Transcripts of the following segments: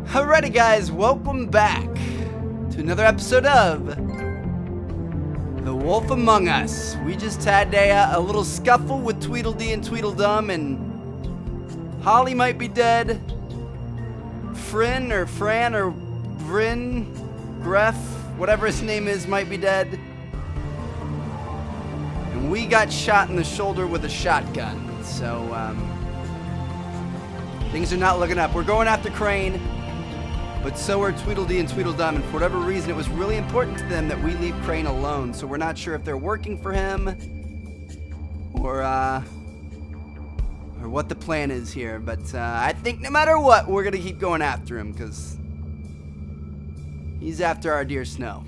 Alrighty guys, welcome back to another episode of The Wolf Among Us. We just had a little scuffle with Tweedledee and Tweedledum, and Holly might be dead. Fran or Bryn, Greff, whatever his name is, might be dead. And we got shot in the shoulder with a shotgun, so things are not looking up. We're going after Crane. But so are Tweedledee and Tweedledum, and for whatever reason, it was really important to them that we leave Crane alone. So we're not sure if they're working for him, or what the plan is here. But I think no matter what, we're gonna keep going after him because he's after our dear Snow.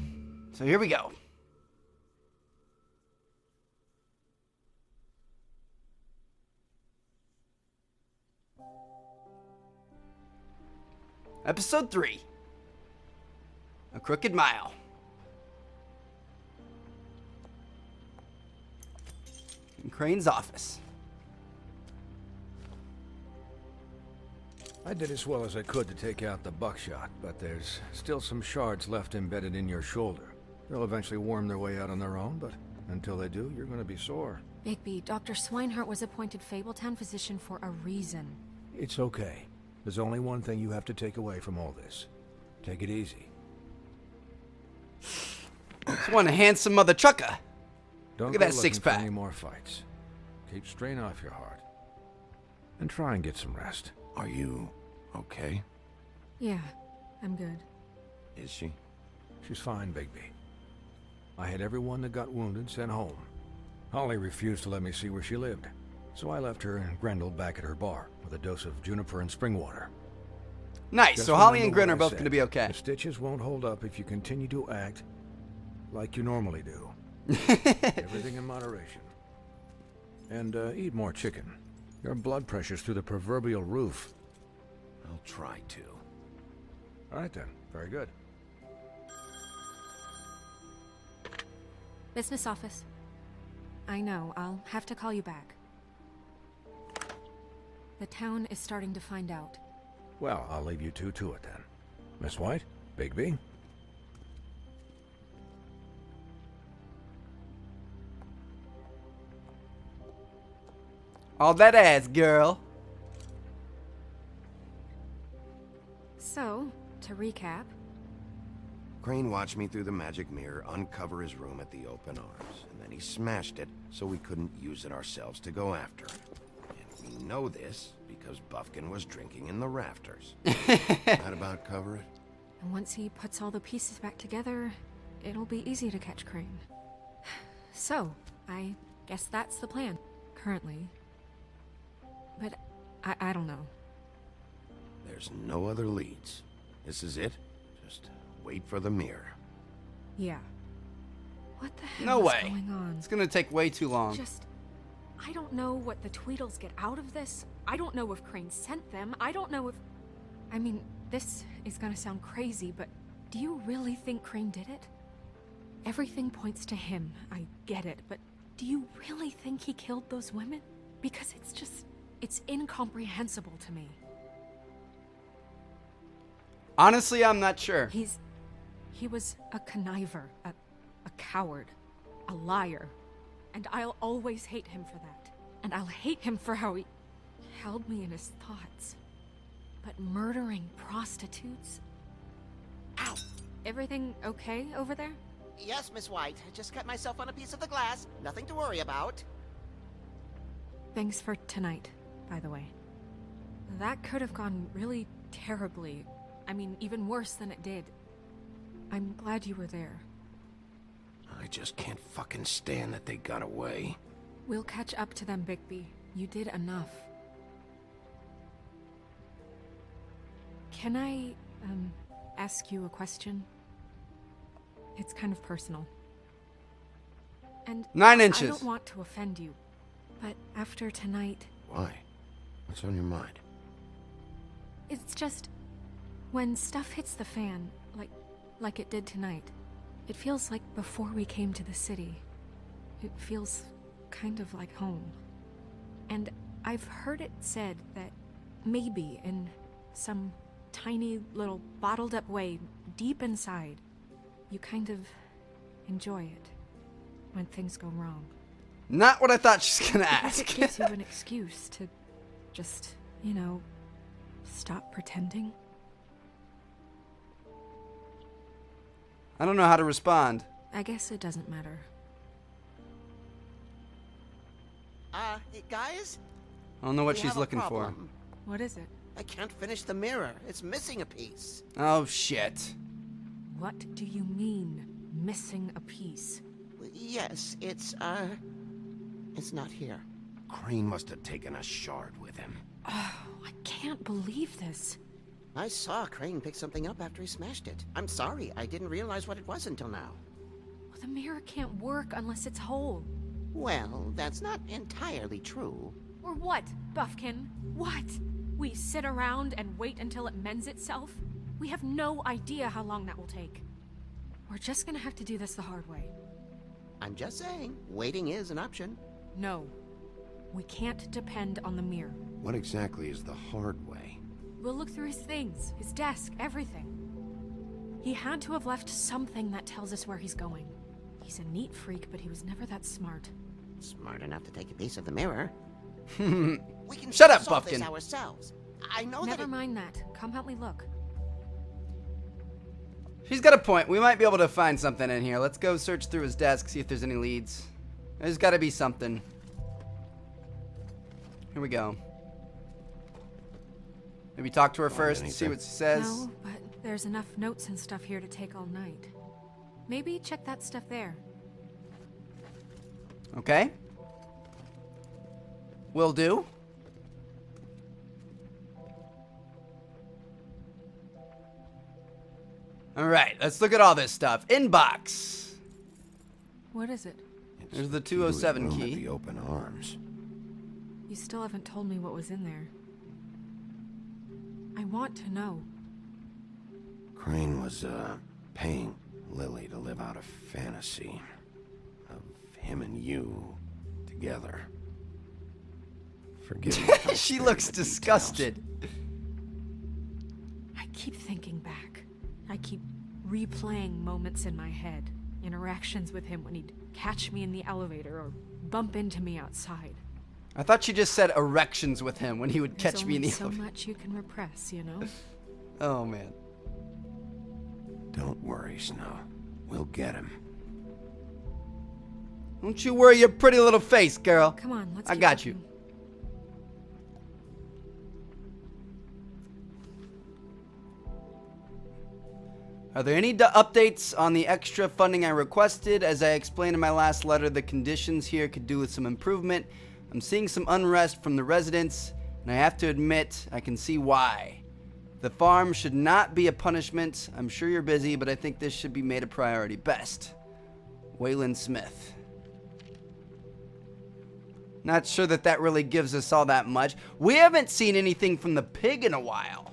So here we go. Episode 3. A Crooked Mile. In Crane's office. I did as well as I could to take out the buckshot, but there's still some shards left embedded in your shoulder. They'll eventually worm their way out on their own, but until they do, you're gonna be sore. Bigby, Dr. Swinehart was appointed Fabletown physician for a reason. It's okay. There's only one thing you have to take away from all this. Take it easy. Just one handsome mother trucker. Don't Look at go that looking for six-pack. any more fights. Keep strain off your heart. And try and get some rest. Are you okay? Yeah, I'm good. Is she? She's fine, Bigby. I had everyone that got wounded sent home. Holly refused to let me see where she lived, so I left her and Grendel back at her bar with a dose of juniper and spring water. Nice, Just so Holly and remember Grin what are I both said. going to be okay. The stitches won't hold up if you continue to act like you normally do. Everything in moderation. And eat more chicken. Your blood pressure's through the proverbial roof. I'll try to. All right then, very good. Business office. I know, I'll have to call you back. The town is starting to find out. Well, I'll leave you two to it then. Miss White, Bigby. All that ass, girl. So, to recap, Crane watched me through the magic mirror uncover his room at the open arms, and then he smashed it so we couldn't use it ourselves to go after him. And we know this because Buffkin was drinking in the rafters. That about cover it? and once he puts all the pieces back together, it'll be easy to catch Crane. So, I guess that's the plan, currently. But I don't know. There's no other leads. This is it. Just wait for the mirror. Yeah. What the hell No is way. going on? It's going to take way too long. I don't know what the Tweedles get out of this. I don't know if Crane sent them. I don't know if... I mean, this is gonna sound crazy, but do you really think Crane did it? Everything points to him. I get it, but do you really think he killed those women? Because it's incomprehensible to me. Honestly, I'm not sure. He was a conniver, a coward, a liar. And I'll always hate him for that. And I'll hate him for how he held me in his thoughts. But murdering prostitutes? Ow! Everything okay over there? Yes, Miss White. I just cut myself on a piece of the glass. Nothing to worry about. Thanks for tonight, by the way. That could have gone really terribly. I mean, even worse than it did. I'm glad you were there. I just can't fucking stand that they got away. We'll catch up to them, Bigby. You did enough. Can I, ask you a question? It's kind of personal. And 9 inches. I don't want to offend you, but after tonight, Why? What's on your mind? it's just... when stuff hits the fan, like it did tonight, it feels like before we came to the city. It feels kind of like home. And I've heard it said that maybe in some tiny little bottled up way deep inside, you kind of enjoy it when things go wrong. Not what I thought she's gonna Because ask. it gives you an excuse to just, you know, stop pretending. I don't know how to respond. I guess it doesn't matter. Hey, guys? I don't know what We she's have a looking for. problem. What is it? I can't finish the mirror. It's missing a piece. Oh shit. What do you mean, missing a piece? Yes, it's not here. Crane must have taken a shard with him. Oh, I can't believe this. I saw Crane pick something up after he smashed it. I'm sorry, I didn't realize what it was until now. Well, the mirror can't work unless it's whole. Well, that's not entirely true. Or what, Buffkin? What? We sit around and wait until it mends itself? We have no idea how long that will take. We're just gonna have to do this the hard way. I'm just saying, waiting is an option. No. We can't depend on the mirror. What exactly is the hard way? We'll look through his things, his desk, everything. He had to have left something that tells us where he's going. He's a neat freak, but he was never that smart. Smart enough to take a piece of the mirror. We can Shut up, solve this Buffkin. ourselves. I know Never that. mind that. Come help me look. She's got a point. We might be able to find something in here. Let's go search through his desk, see if there's any leads. There's got to be something. Here we go. Maybe talk to her first, see anything? what she says. No, but there's enough notes and stuff here to take all night. Maybe check that stuff there. Okay. Will do. Alright, let's look at all this stuff. Inbox. What is it? There's the Key to his 207 room at key. the open arms. You still haven't told me what was in there. I want to know. Crane was, paying Lily to live out a fantasy of him and you together. Forgive me. for She sparing looks the details. disgusted. I keep thinking back. I keep replaying moments in my head. Interactions with him when he'd catch me in the elevator or bump into me outside. I thought she just said erections with him when he would There's catch me in the only so elevator. much you can repress, you know? Oh, man. Don't worry, Snow. We'll get him. Don't you worry your pretty little face, girl. Come on, let's I keep got you. looking. Are there any updates on the extra funding I requested? As I explained in my last letter, the conditions here could do with some improvement. I'm seeing some unrest from the residents, and I have to admit, I can see why. The farm should not be a punishment. I'm sure you're busy, but I think this should be made a priority. Best, Waylon Smith. Not sure that really gives us all that much. We haven't seen anything from the pig in a while.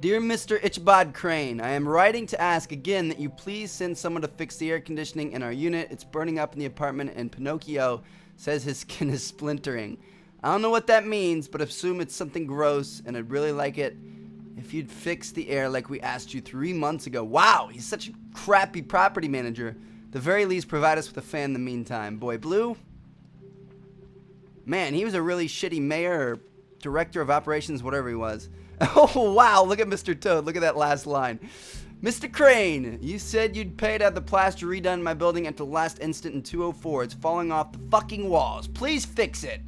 Dear Mr. Ichabod Crane, I am writing to ask again that you please send someone to fix the air conditioning in our unit. It's burning up in the apartment, and Pinocchio says his skin is splintering. I don't know what that means, but assume it's something gross, and I'd really like it if you'd fix the air like we asked you 3 months ago. Wow, he's such a crappy property manager. The very least, provide us with a fan in the meantime. Boy Blue? Man, he was a really shitty mayor or director of operations, whatever he was. Oh, wow, look at Mr. Toad. Look at that last line. Mr. Crane, you said you'd pay to have the plaster redone in my building at the last instant in 204. It's falling off the fucking walls. Please fix it.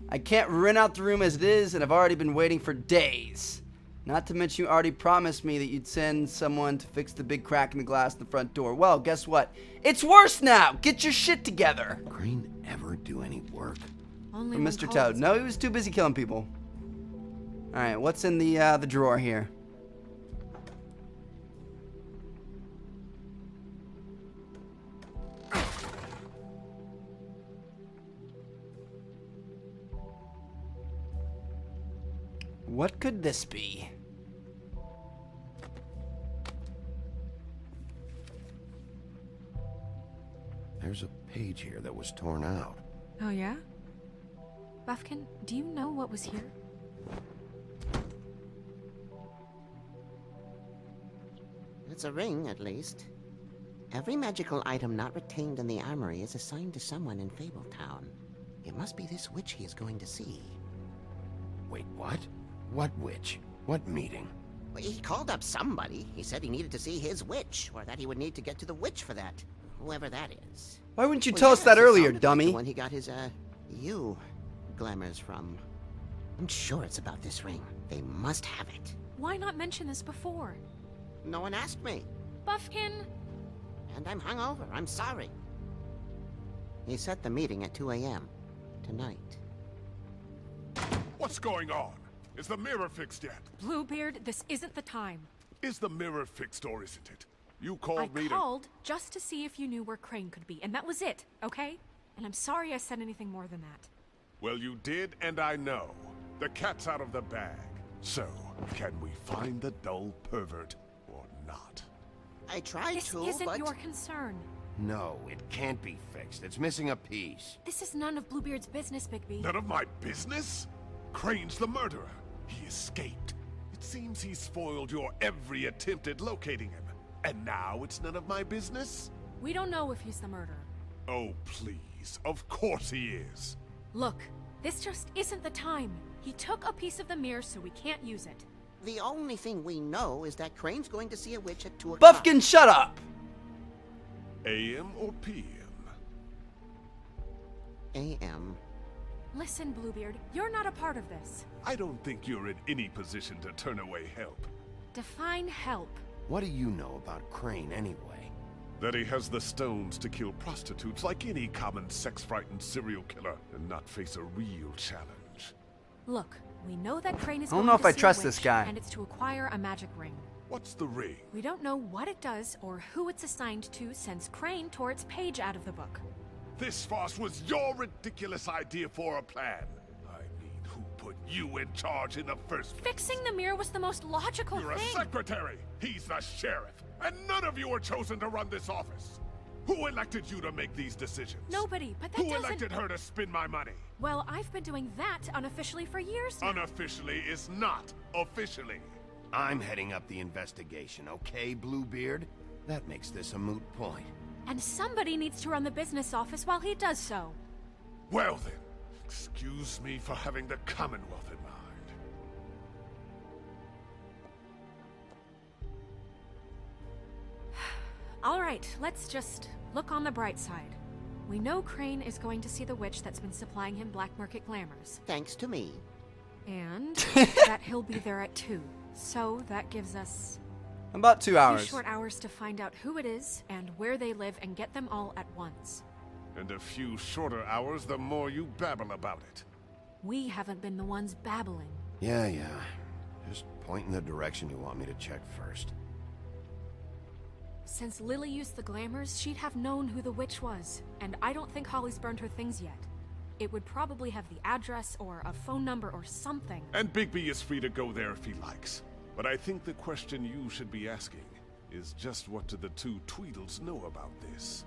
I can't rent out the room as it is, and I've already been waiting for days. Not to mention you already promised me that you'd send someone to fix the big crack in the glass in the front door. Well, guess what? It's worse now. Get your shit together. Crane ever do any work? Only From when Mr. called. Toad. No, he was too busy killing people. All right, what's in the drawer here? What could this be? There's a page here that was torn out. Oh, yeah? Buffkin, do you know what was here? It's a ring, at least. Every magical item not retained in the armory is assigned to someone in Fabletown. It must be this witch he is going to see. Wait, what? What witch? What meeting? Well, he called up somebody. He said he needed to see his witch, or that he would need to get to the witch for that. Whoever that is. Why wouldn't you Well, tell us yes, that it earlier, sounded like dummy? the one he got his, you glamours from. I'm sure it's about this ring. They must have it. Why not mention this before? No one asked me. Buffkin? And I'm hungover. I'm sorry. He set the meeting at 2 a.m. tonight. What's going on? Is the mirror fixed yet? Bluebeard, this isn't the time. Is the mirror fixed or isn't it? You I called me called just to see if you knew where Crane could be, and that was it, okay? And I'm sorry I said anything more than that. Well, you did, and I know. The cat's out of the bag. So, can we find the dull pervert or not? I tried This to, isn't but... your concern. No, it can't be fixed. It's missing a piece. This is none of Bluebeard's business, Bigby. None of my business? Crane's the murderer. He escaped. It seems he spoiled your every attempt at locating him. And now it's none of my business? We don't know if he's the murderer. Oh, please. Of course he is. Look, this just isn't the time. He took a piece of the mirror, so we can't use it. The only thing we know is that Crane's going to see a witch at 2 o'clock. Buffkin, shut up! AM or PM? A.M. Listen, Bluebeard, you're not a part of this. I don't think you're in any position to turn away help. Define help. What do you know about Crane anyway? That he has the stones to kill prostitutes like any common sex-frightened serial killer and not face a real challenge. Look, we know that Crane is I don't going know to if I see a trust this witch, guy. and it's to acquire a magic ring. What's the ring? We don't know what it does or who it's assigned to since Crane tore its page out of the book. This farce was your ridiculous idea for a plan. I mean, who put you in charge in the first place? Fixing the mirror was the most logical You're a thing. secretary. He's the sheriff. And none of you were chosen to run this office. Who elected you to make these decisions? Nobody, but that Who doesn't... elected her to spend my money? Well, I've been doing that unofficially for years now. Unofficially is not officially. I'm heading up the investigation, okay, Bluebeard? That makes this a moot point. And somebody needs to run the business office while he does so. Well then, excuse me for having the Commonwealth in mind. All right, let's just look on the bright side. We know Crane is going to see the witch that's been supplying him black market glamours. Thanks to me. And that he'll be there at 2. So that gives us About 2 a few hours. short hours to find out who it is and where they live and get them all at once. And a few shorter hours, the more you babble about it. We haven't been the ones babbling. Yeah. Just point in the direction you want me to check first. Since Lily used the glamours, she'd have known who the witch was, and I don't think Holly's burned her things yet. It would probably have the address or a phone number or something. And Bigby is free to go there if he likes. But I think the question you should be asking is just what do the two Tweedles know about this?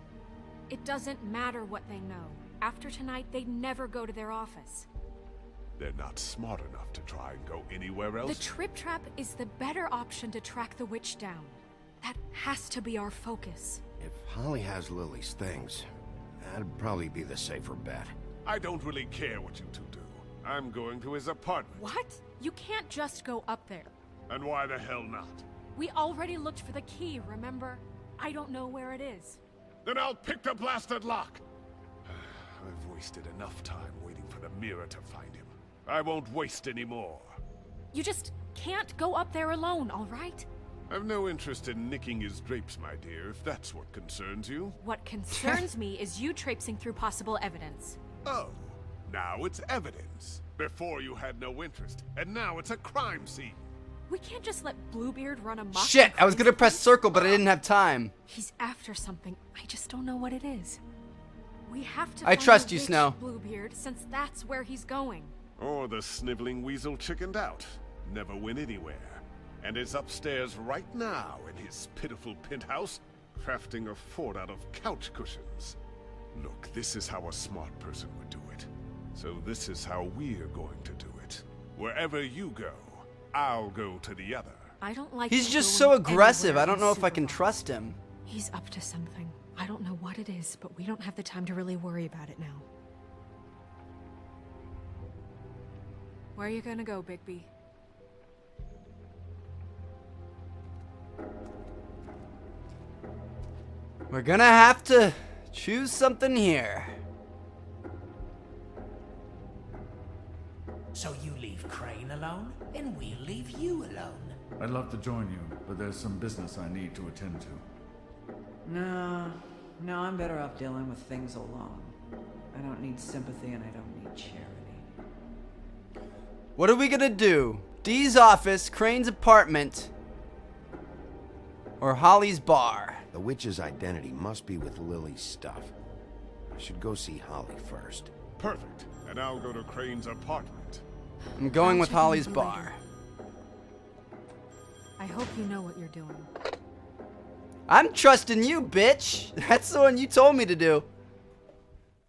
It doesn't matter what they know. After tonight, they'd never go to their office. They're not smart enough to try and go anywhere The else. Trip Trap is the better option to track the witch down. That has to be our focus. If Holly has Lily's things, that'd probably be the safer bet. I don't really care what you two do. I'm going to his apartment. What? You can't just go up there. And why the hell not? We already looked for the key, remember? I don't know where it is. Then I'll pick the blasted lock! I've wasted enough time waiting for the mirror to find him. I won't waste any more. You just can't go up there alone, all right? I've no interest in nicking his drapes, my dear, if that's what concerns you. What concerns me is you traipsing through possible evidence. Oh, now it's evidence. Before you had no interest, and now it's a crime scene. We can't just let Bluebeard run amok. Shit, in I was gonna Crane's press place. circle, but I didn't have time. He's after something. I just don't know what it is. We have to I find trust the you, witch, Snow. Bluebeard, since that's where he's going. Or the sniveling weasel chickened out. Never went anywhere. And is upstairs right now in his pitiful penthouse, crafting a fort out of couch cushions. Look, this is how a smart person would do it. So this is how we're going to do it. Wherever you go, I'll go to the other. I don't like He's him just going so aggressive. anywhere I don't know if I can unsupervised. trust him. He's up to something. I don't know what it is, but we don't have the time to really worry about it now. Where are you gonna go, Bigby? We're gonna have to choose something here. So you leave Crane alone, and we'll leave you alone. I'd love to join you, but there's some business I need to attend to. No, I'm better off dealing with things alone. I don't need sympathy and I don't need charity. What are we gonna do? Dee's office, Crane's apartment, or Holly's bar? The witch's identity must be with Lily's stuff. I should go see Holly first. Perfect. And I'll go to Crane's apartment. I'm going I'll with check in with Holly's you bar. later. I hope you know what you're doing. I'm trusting you, bitch. That's the one you told me to do.